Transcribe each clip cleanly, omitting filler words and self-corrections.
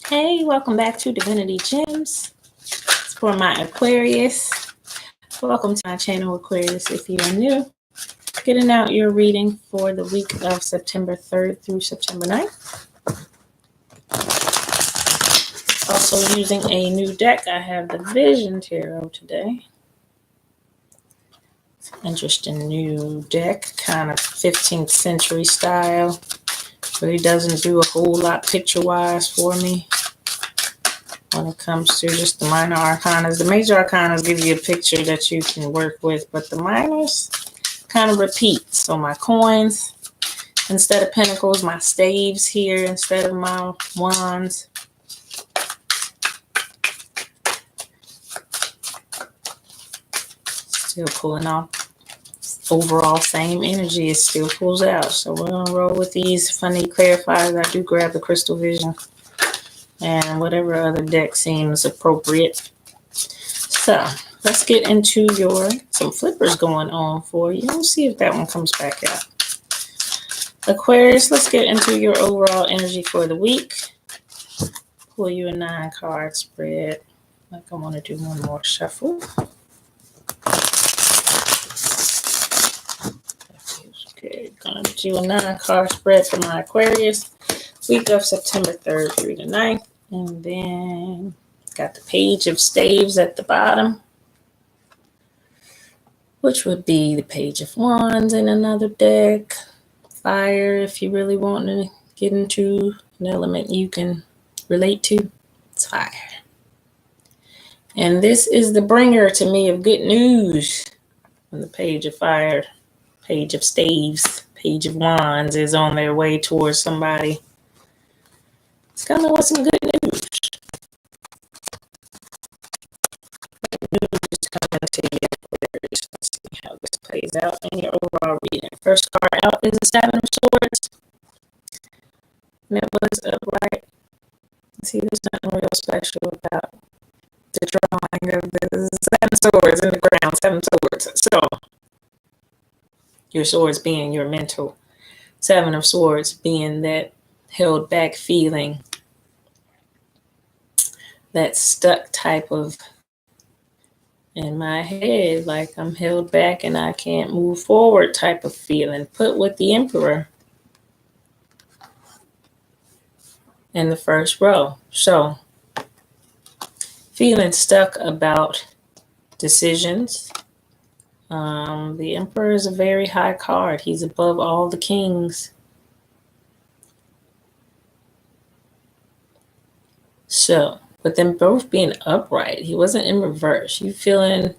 Hey, welcome back to Divinity Gems. It's for my Aquarius. Welcome to my channel, Aquarius. If you are new, getting out your reading for the week of September 3rd through September 9th. Also using a new deck. I have the Vision Tarot today. It's an interesting new deck, kind of 15th century style. Really doesn't do a whole lot picture-wise for me. When it comes to just the minor arcanas. The major arcanas give you a picture that you can work with, but the minors kind of repeat. So my coins, instead of pentacles, my staves here instead of my wands. Still pulling off. Overall, same energy. It still pulls out. So we're going to roll with these funny clarifiers. I do grab the Crystal Vision and whatever other deck seems appropriate. So let's get into some flippers going on for you. Let's see if that one comes back out. Aquarius, let's get into your overall energy for the week. Pull you a 9-card spread. I want to do one more shuffle. Okay, gonna do a 9-card spread for my Aquarius. Week of September 3rd through the 9th. And then got the Page of Staves at the bottom, which would be the Page of Wands in another deck. Fire, if you really want to get into an element you can relate to, it's fire. And this is the bringer to me of good news. When the Page of Fire, Page of Staves, Page of Wands is on their way towards somebody. It's coming with some good news. News is coming to you. Let's see how this plays out in your overall reading. First card out is the 7 of Swords. And it was upright. See, there's nothing real special about the drawing of the 7 swords in the ground. 7 swords. So, your swords being your mental. 7 of Swords being that held back feeling. That stuck type of in my head, like I'm held back and I can't move forward type of feeling. Put with the Emperor in the first row. So, feeling stuck about decisions. The Emperor is a very high card. He's above all the kings. So, with them both being upright, he wasn't in reverse. You feeling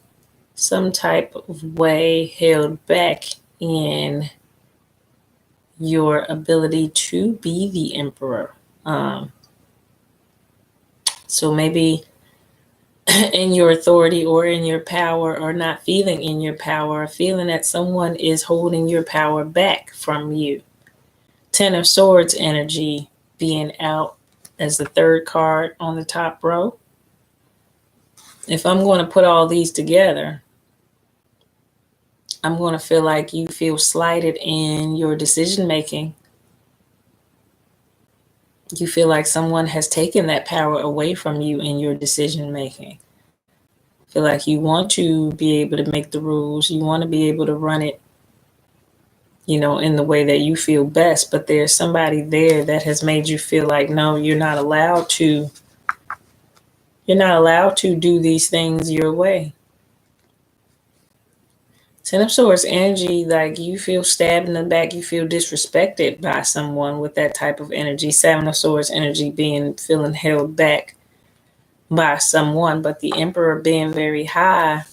some type of way held back in your ability to be the Emperor. So maybe in your authority or in your power, or not feeling in your power, feeling that someone is holding your power back from you. 10 of Swords energy being out as the 3rd card on the top row. If I'm going to put all these together, I'm going to feel like you feel slighted in your decision making. You feel like someone has taken that power away from you in your decision making. Feel like you want to be able to make the rules. You want to be able to run it, in the way that you feel best. But there's somebody there that has made you feel like, no, you're not allowed to do these things your way. 10 of Swords energy, like you feel stabbed in the back, you feel disrespected by someone with that type of energy. 7 of Swords energy feeling held back by someone, but the Emperor being very high,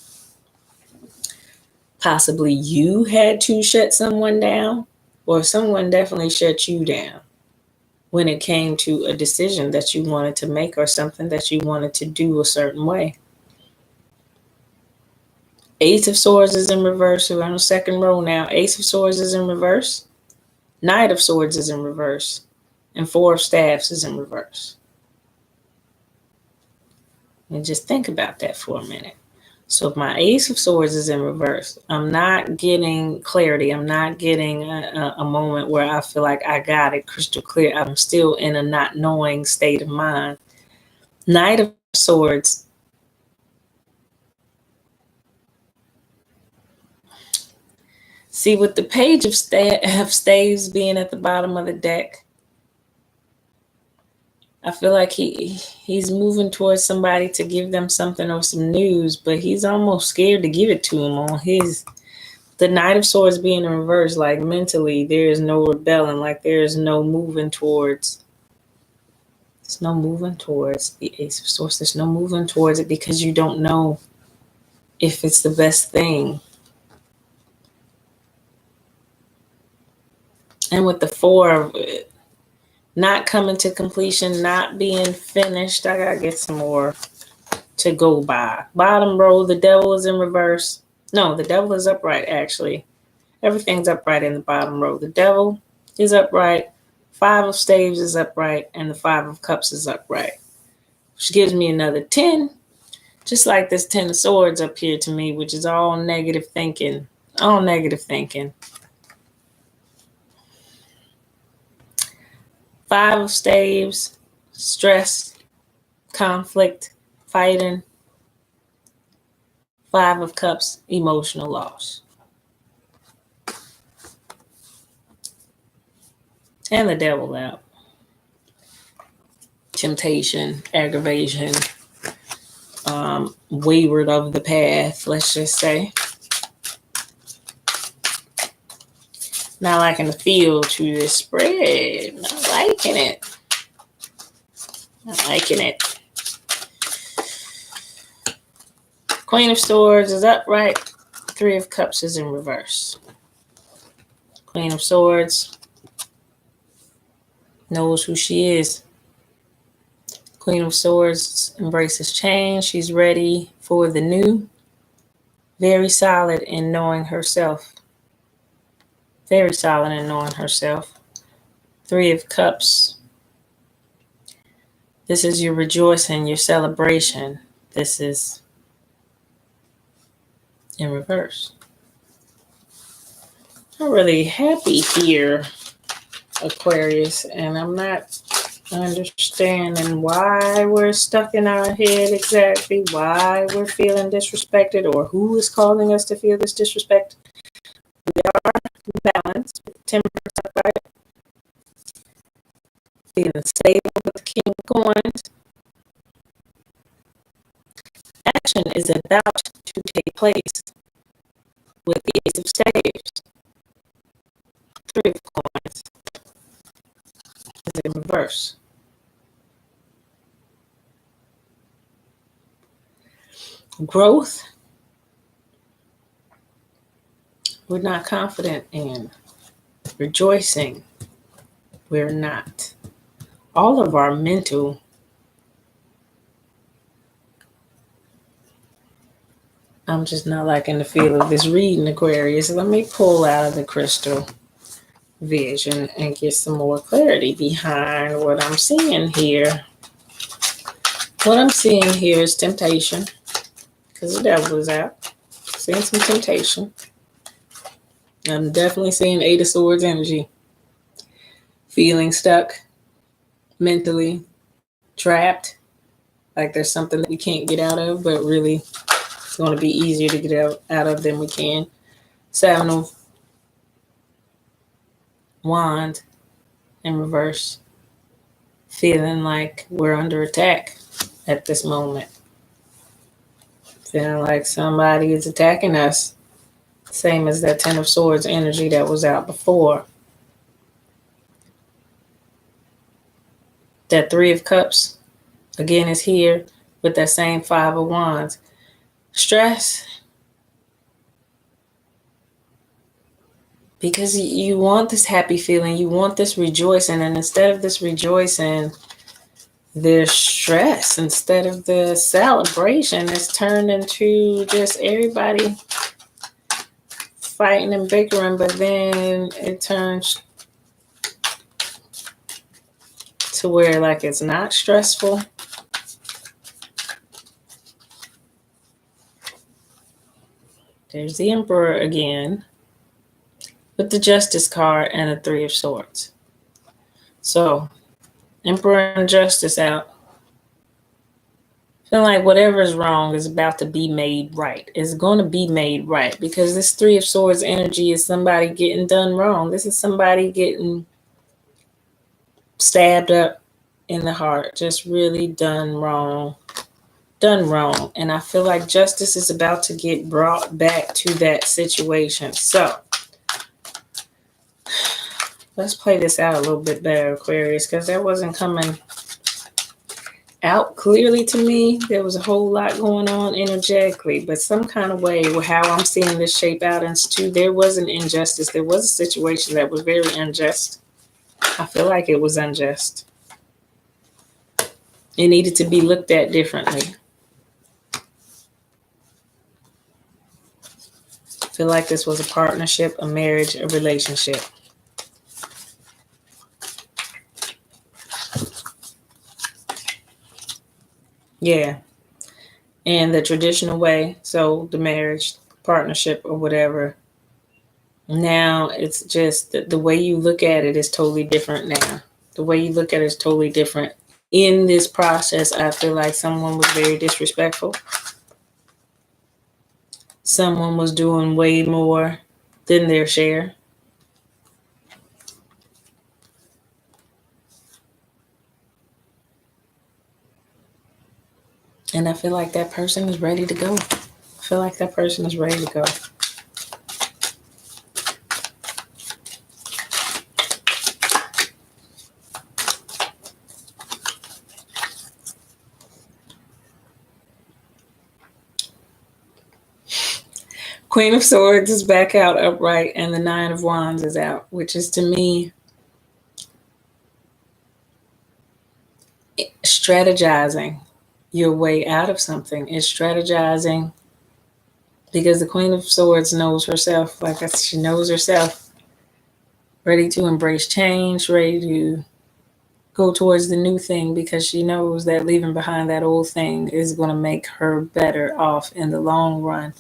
possibly you had to shut someone down, or someone definitely shut you down when it came to a decision that you wanted to make or something that you wanted to do a certain way. Ace of Swords is in reverse. We're on the 2nd row now. Ace of Swords is in reverse. Knight of Swords is in reverse. And 4 of Staves is in reverse. And just think about that for a minute. So if my Ace of Swords is in reverse, I'm not getting clarity. I'm not getting a moment where I feel like I got it crystal clear. I'm still in a not knowing state of mind. Knight of Swords. See, with the Page of Staves being at the bottom of the deck, I feel like he's moving towards somebody to give them something or some news, but he's almost scared to give it to him on his. The Knight of Swords being in reverse, like mentally, there is no rebelling, like there is no moving towards. There's no moving towards the Ace of Swords. There's no moving towards it because you don't know if it's the best thing. And with the Four of it, not coming to completion, not being finished, I gotta get some more to go by. Bottom row, the Devil is in reverse. No, the Devil is upright, actually. Everything's upright in the bottom row. The Devil is upright, Five of Staves is upright, and the Five of Cups is upright, which gives me another 10. Just like this 10 of Swords up here to me, which is all negative thinking. All negative thinking. Five of Staves, stress, conflict, fighting. Five of Cups, emotional loss. And the Devil out. Temptation, aggravation, wayward of the path, let's just say. Not liking the feel to this spread. Not liking it. Not liking it. Queen of Swords is upright. Three of Cups is in reverse. Queen of Swords knows who she is. Queen of Swords embraces change. She's ready for the new. Very solid in knowing herself. Very solid in knowing herself. Three of Cups. This is your rejoicing, your celebration. This is in reverse. I'm really happy here, Aquarius, and I'm not understanding why we're stuck in our head exactly, why we're feeling disrespected, or who is causing us to feel this disrespect. We are balanced, temperance upright, feeling stable with the King of Coins. Action is about to take place with the Ace of Staves. Three of Coins is in reverse. Growth, we're not confident in. Rejoicing, we're not. All of our mental I'm just not liking the feel of this reading, Aquarius. Let me pull out of the crystal vision and get some more clarity behind what I'm seeing here. What I'm seeing here is temptation, because the Devil is out. Seeing some temptation. I'm definitely seeing Eight of Swords energy. Feeling stuck, mentally trapped, like there's something that we can't get out of, but really it's going to be easier to get out of than we can. Seven of Wands in reverse. Feeling like we're under attack at this moment. Feeling like somebody is attacking us. Same as that Ten of Swords energy that was out before. That Three of Cups, again, is here with that same Five of Wands. Stress. Because you want this happy feeling. You want this rejoicing. And instead of this rejoicing, there's stress. Instead of the celebration, it's turned into just everybody fighting and bickering. But then it turns to where like it's not stressful. There's the Emperor again with the Justice card and the Three of Swords. So, Emperor and Justice out. feel like whatever is wrong is about to be made right. It's going to be made right, because this Three of Swords energy is somebody getting done wrong. This is somebody getting stabbed up in the heart, just really done wrong. And I feel like justice is about to get brought back to that situation. So let's play this out a little bit better, Aquarius, because that wasn't coming out clearly to me. There was a whole lot going on energetically, but some kind of way, how I'm seeing this shape out into, there was an injustice. There was a situation that was very unjust. I feel like it was unjust. It needed to be looked at differently. I feel like this was a partnership, a marriage, a relationship. Yeah. And the traditional way, so the marriage, partnership, or whatever. Now it's just the way you look at it is totally different now. The way you look at it is totally different. In this process, I feel like someone was very disrespectful. Someone was doing way more than their share. And I feel like that person is ready to go. I feel like that person is ready to go. Queen of Swords is back out upright, and the Nine of Wands is out, which is, to me, strategizing your way out of something. It's strategizing, because the Queen of Swords knows herself. Like I said, she knows herself, ready to embrace change, ready to go towards the new thing, because she knows that leaving behind that old thing is going to make her better off in the long run.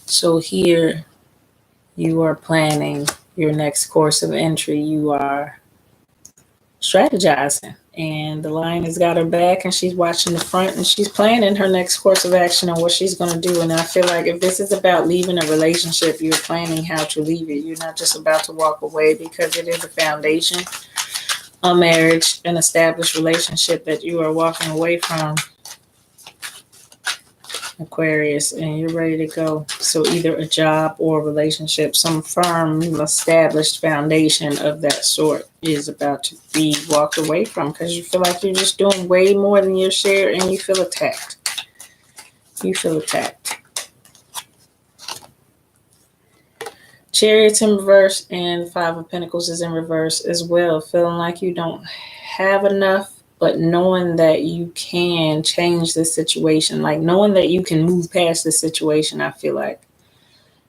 So here you are planning your next course of entry. You are strategizing, and the lion has got her back, and she's watching the front, and she's planning her next course of action on what she's going to do. And I feel like if this is about leaving a relationship, you're planning how to leave it. You're not just about to walk away, because it is a foundation, a marriage, an established relationship that you are walking away from, Aquarius, and you're ready to go. So either a job or a relationship, some firm, established foundation of that sort is about to be walked away from, because you feel like you're just doing way more than your share, and you feel attacked. You feel attacked. Chariot's in reverse, and Five of Pentacles is in reverse as well. Feeling like you don't have enough, but knowing that you can change the situation, like knowing that you can move past the situation. I feel like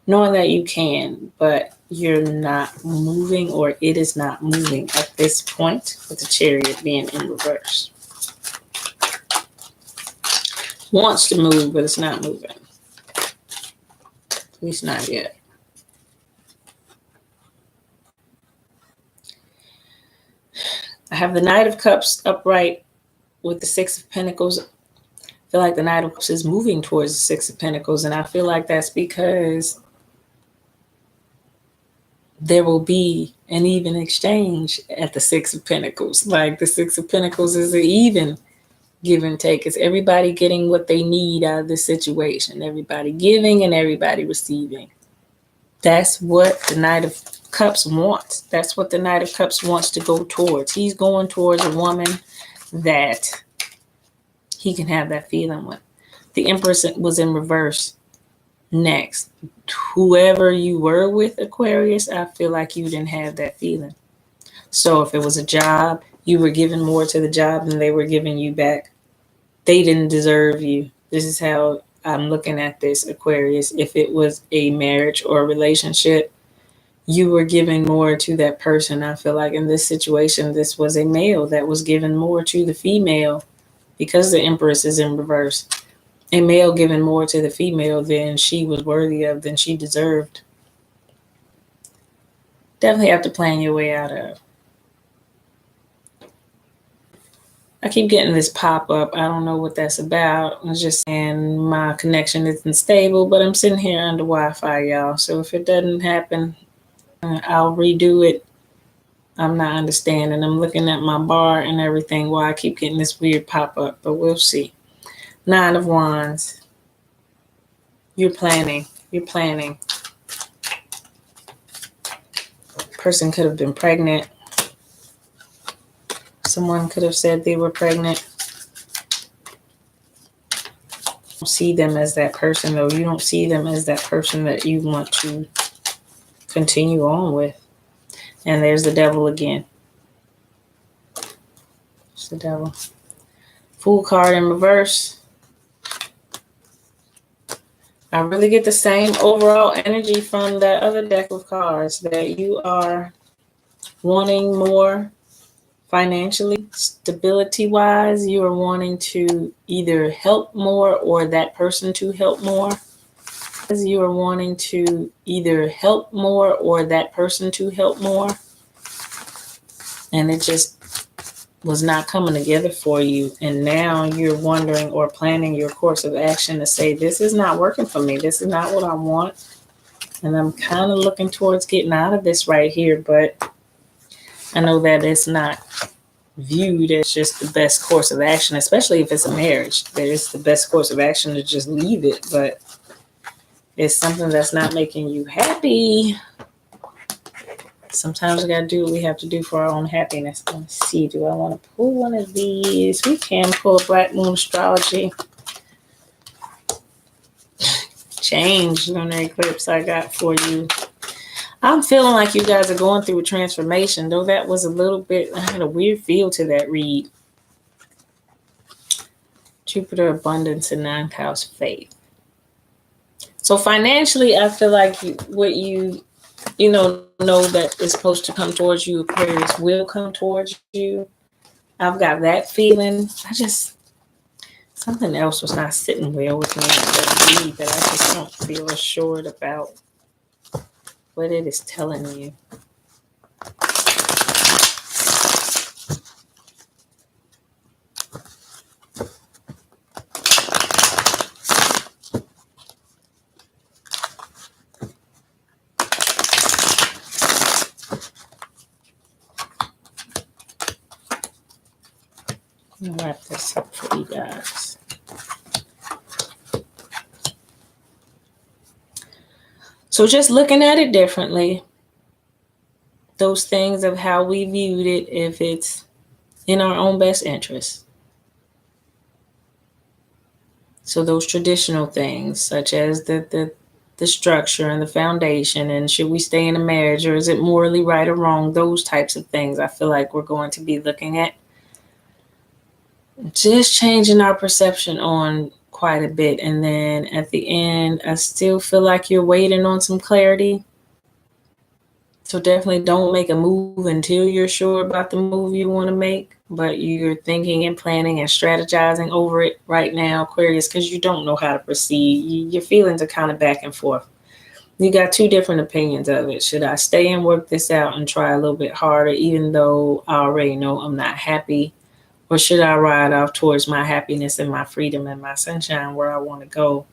knowing that you can, but you're not moving, or it is not moving at this point, with the Chariot being in reverse. Wants to move, but it's not moving. At least not yet. I have the Knight of Cups upright with the Six of Pentacles. I feel like the Knight of Cups is moving towards the Six of Pentacles, and I feel like that's because there will be an even exchange at the Six of Pentacles. Like the Six of Pentacles is an even give and take. It's everybody getting what they need out of this situation. Everybody giving and everybody receiving. That's what the Knight of Cups wants. That's what the Knight of Cups wants to go towards. He's going towards a woman that he can have that feeling with. The Empress was in reverse. Next, whoever you were with, Aquarius, I feel like you didn't have that feeling. So if it was a job, you were giving more to the job than they were giving you back. They didn't deserve you. This is how I'm looking at this, Aquarius. If it was a marriage or a relationship, you were giving more to that person. I feel like in this situation, this was a male that was giving more to the female, because the Empress is in reverse. A male giving more to the female than she was worthy of, than she deserved. Definitely have to plan your way out of. I keep getting this pop-up. I don't know what that's about. It's just saying my connection isn't stable, but I'm sitting here under Wi-Fi, y'all. So if it doesn't happen, I'll redo it. I'm not understanding. I'm looking at my bar and everything while I keep getting this weird pop-up, but we'll see. 9 of Wands. You're planning. You're planning. Person could have been pregnant. Someone could have said they were pregnant. You don't see them as that person, though. You don't see them as that person that you want to continue on with. And there's the devil again. It's the devil. Fool card in reverse. I really get the same overall energy from that other deck of cards, that you are wanting more financially, stability-wise. You are wanting to either help more or that person to help more. You are wanting to either help more or that person to help more. And it just was not coming together for you. And now you're wondering or planning your course of action to say, this is not working for me. This is not what I want. And I'm kind of looking towards getting out of this right here. But I know that it's not viewed as just the best course of action, especially if it's a marriage. That it's the best course of action to just leave it. But it's something that's not making you happy. Sometimes we got to do what we have to do for our own happiness. Let's see, do I want to pull one of these? We can pull Black Moon Astrology. Change lunar eclipse I got for you. I'm feeling like you guys are going through a transformation, though that was a little bit, I had a weird feel to that read. Jupiter, abundance, and 9th house, faith. So financially, I feel like what you know that is supposed to come towards you, Aquarius, will come towards you. I've got that feeling. Something else was not sitting well with me in that read that I just don't feel assured about what it is telling you. I'll wrap this up for you guys. So just looking at it differently, those things of how we viewed it, if it's in our own best interest. So those traditional things, such as the structure and the foundation, and should we stay in a marriage, or is it morally right or wrong? Those types of things I feel like we're going to be looking at. Just changing our perception on quite a bit. And then at the end, I still feel like you're waiting on some clarity. So definitely don't make a move until you're sure about the move you want to make. But you're thinking and planning and strategizing over it right now, Aquarius, because you don't know how to proceed. Your feelings are kind of back and forth. You got two different opinions of it. Should I stay and work this out and try a little bit harder, even though I already know I'm not happy? Or should I ride off towards my happiness and my freedom and my sunshine where I want to go?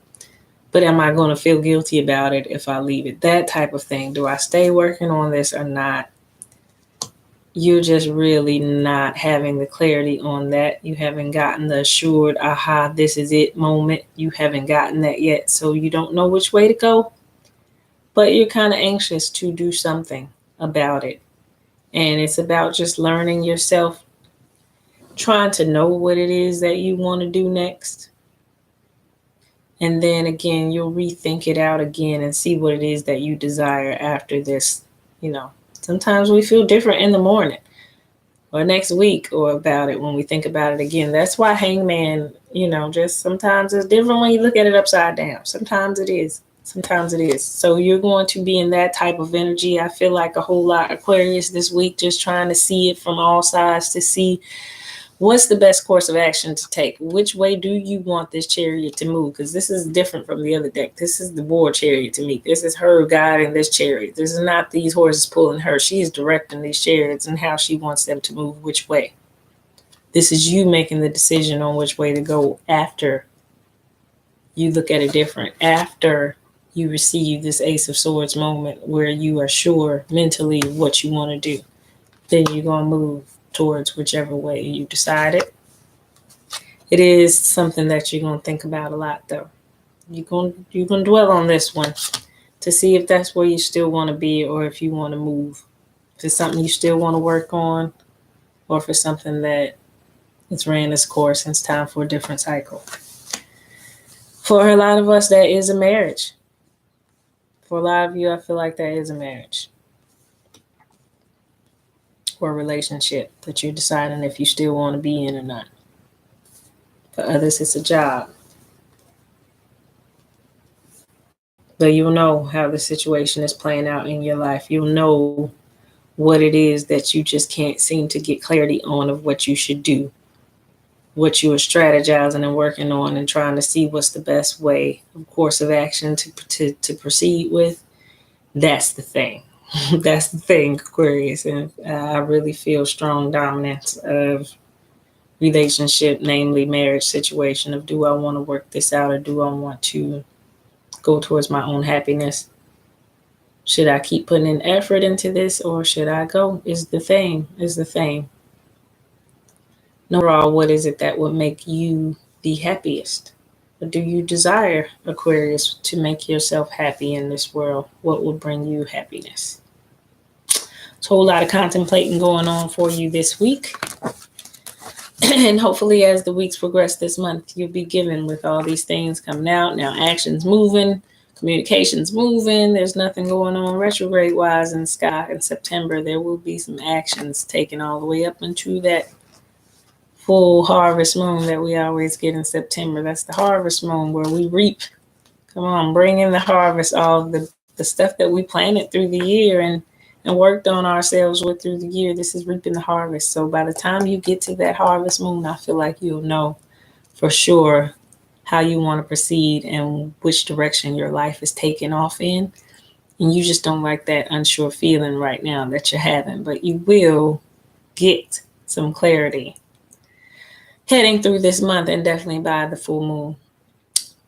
But am I going to feel guilty about it if I leave it? That type of thing. Do I stay working on this or not? You're just really not having the clarity on that. You haven't gotten the assured, aha, this is it moment. You haven't gotten that yet. So you don't know which way to go. But you're kind of anxious to do something about it. And it's about just learning yourself, trying to know what it is that you want to do next. And then again, you'll rethink it out again and see what it is that you desire after this. Sometimes we feel different in the morning or next week or about it when we think about it again. That's why Hangman, just sometimes it's different when you look at it upside down. Sometimes it is. Sometimes it is. So you're going to be in that type of energy. I feel like a whole lot, Aquarius, this week, just trying to see it from all sides to see what's the best course of action to take. Which way do you want this chariot to move? Because this is different from the other deck. This is the war chariot to me. This is her guiding this chariot. This is not these horses pulling her. She is directing these chariots and how she wants them to move which way. This is you making the decision on which way to go after you look at it different, after you receive this Ace of Swords moment where you are sure mentally what you want to do. Then you're going to move towards whichever way you decided. It is something that you're going to think about a lot, though. You're going to dwell on this one to see if that's where you still want to be, or if you want to move. If it's something you still want to work on, or if it's something that it's ran its course and it's time for a different cycle. For a lot of us, that is a marriage. For a lot of you, I feel like that is a marriage or a relationship that you're deciding if you still want to be in or not. For others, it's a job. But you'll know how the situation is playing out in your life. You'll know what it is that you just can't seem to get clarity on of what you should do, what you are strategizing and working on and trying to see what's the best way, of course of action to proceed with. That's the thing. That's the thing, Aquarius. And I really feel strong dominance of relationship, namely marriage situation, of do I want to work this out or do I want to go towards my own happiness? Should I keep putting in effort into this or should I go? Is the thing. Overall, what is it that would make you the happiest? Or do you desire, Aquarius, to make yourself happy in this world? What will bring you happiness? It's a whole lot of contemplating going on for you this week. And hopefully as the weeks progress this month, you'll be given with all these things coming out. Now action's moving, communication's moving. There's nothing going on retrograde-wise in the sky in September. There will be some actions taken all the way up into that full harvest moon that we always get in September. That's the harvest moon where we reap. Come on, bring in the harvest, all the stuff that we planted through the year and worked on ourselves with through the year. This is reaping the harvest. So by the time you get to that harvest moon, I feel like you'll know for sure how you want to proceed and which direction your life is taking off in. And you just don't like that unsure feeling right now that you're having, but you will get some clarity heading through this month and definitely by the full moon.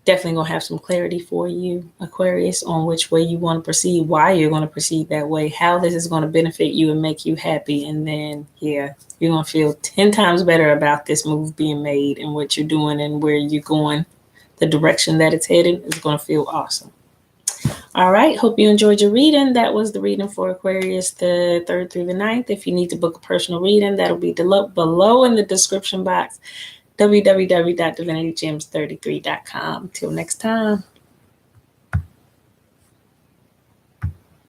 Definitely going to have some clarity for you, Aquarius, on which way you want to proceed, why you're going to proceed that way, how this is going to benefit you and make you happy. And then, yeah, you're going to feel 10 times better about this move being made and what you're doing and where you're going. The direction that it's headed is going to feel awesome. All right. Hope you enjoyed your reading. That was the reading for Aquarius, the 3rd through the 9th. If you need to book a personal reading, that'll be below in the description box. www.divinitygems33.com. Till next time.